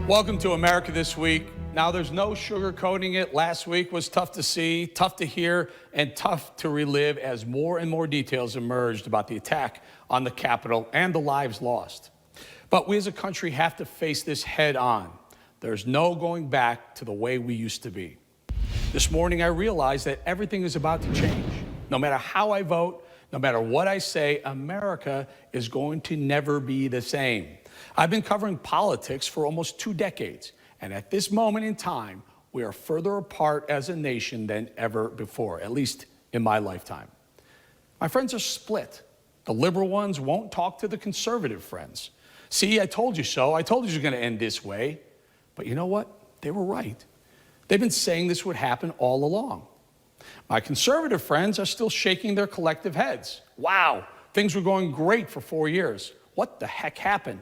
Welcome to America This Week. Now, there's no sugarcoating it. Last week was tough to see, tough to hear, and tough to relive as more and more details emerged about the attack on the Capitol and the lives lost. But we as a country have to face this head on. There's no going back to the way we used to be. This morning, I realized that everything is about to change. No matter how I vote, no matter what I say, America is going to never be the same. I've been covering politics for almost 2 decades, and at this moment in time, we are further apart as a nation than ever before, at least in my lifetime. My friends are split. The liberal ones won't talk to the conservative friends. See, I told you so. I told you it was going to end this way. But you know what? They were right. They've been saying this would happen all along. My conservative friends are still shaking their collective heads. Wow, things were going great for 4 years. What the heck happened?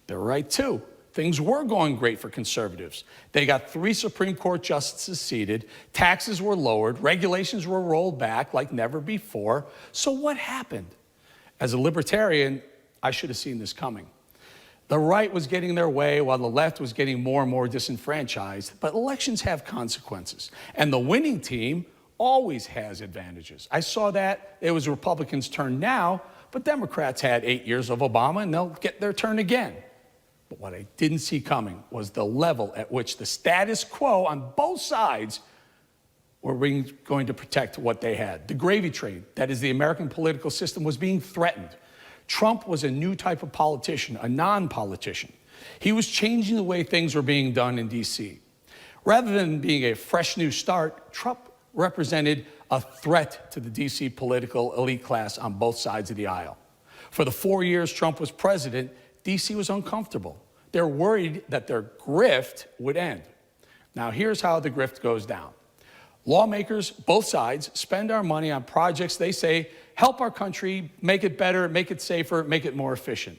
They're right, too. Things were going great for conservatives. They got 3 Supreme Court justices seated, taxes were lowered, regulations were rolled back like never before. So what happened? As a libertarian, I should have seen this coming. The right was getting their way while the left was getting more and more disenfranchised, but elections have consequences, and the winning team always has advantages. I saw that it was Republicans' turn now, but Democrats had 8 years of Obama, and they'll get their turn again. But what I didn't see coming was the level at which the status quo on both sides were going to protect what they had. The gravy train, that is the American political system, was being threatened. Trump was a new type of politician, a non-politician. He was changing the way things were being done in D.C. Rather than being a fresh new start, Trump represented a threat to the D.C. political elite class on both sides of the aisle. For the 4 years Trump was president, D.C. was uncomfortable. They're worried that their grift would end. Now, here's how the grift goes down. Lawmakers, both sides, spend our money on projects they say help our country, make it better, make it safer, make it more efficient.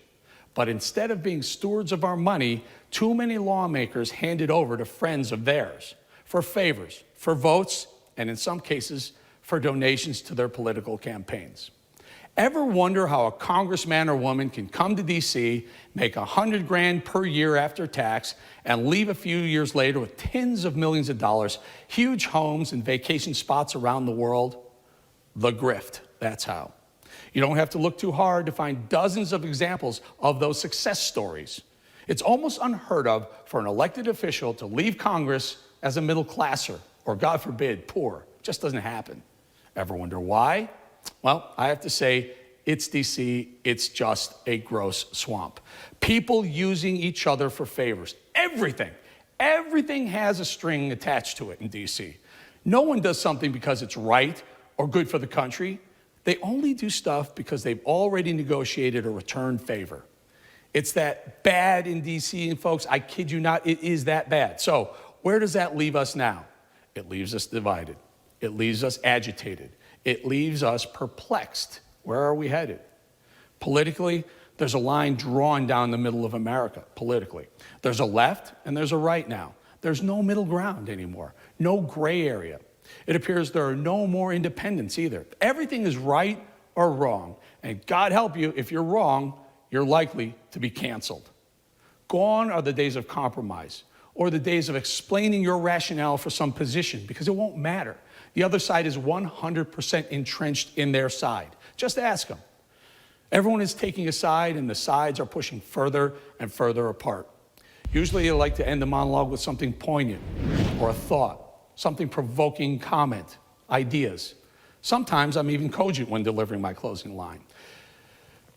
But instead of being stewards of our money, too many lawmakers hand it over to friends of theirs for favors, for votes, and in some cases, for donations to their political campaigns. Ever wonder how a congressman or woman can come to D.C., make $100 grand per year after tax, and leave a few years later with tens of millions of dollars, huge homes and vacation spots around the world? The grift, that's how. You don't have to look too hard to find dozens of examples of those success stories. It's almost unheard of for an elected official to leave Congress as a middle classer, or God forbid, poor. It just doesn't happen. Ever wonder why? Well, I have to say, it's D.C., it's just a gross swamp. People using each other for favors. Everything has a string attached to it in D.C. No one does something because it's right or good for the country. They only do stuff because they've already negotiated a return favor. It's that bad in D.C., and folks, I kid you not, it is that bad. So where does that leave us now? It leaves us divided. It leaves us agitated. It leaves us perplexed. Where are we headed? Politically, there's a line drawn down the middle of America, politically. There's a left and there's a right now. There's no middle ground anymore, no gray area. It appears there are no more independents either. Everything is right or wrong, and God help you, if you're wrong, you're likely to be canceled. Gone are the days of compromise, or the days of explaining your rationale for some position, because it won't matter. The other side is 100% entrenched in their side. Just ask them. Everyone is taking a side, and the sides are pushing further and further apart. Usually I like to end the monologue with something poignant, or a thought, something provoking comment, ideas. Sometimes I'm even cogent when delivering my closing line.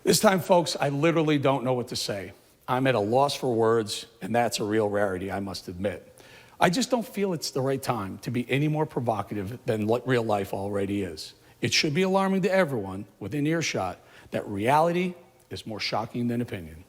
This time, folks, I literally don't know what to say. I'm at a loss for words, and that's a real rarity, I must admit. I just don't feel it's the right time to be any more provocative than real life already is. It should be alarming to everyone within earshot that reality is more shocking than opinion.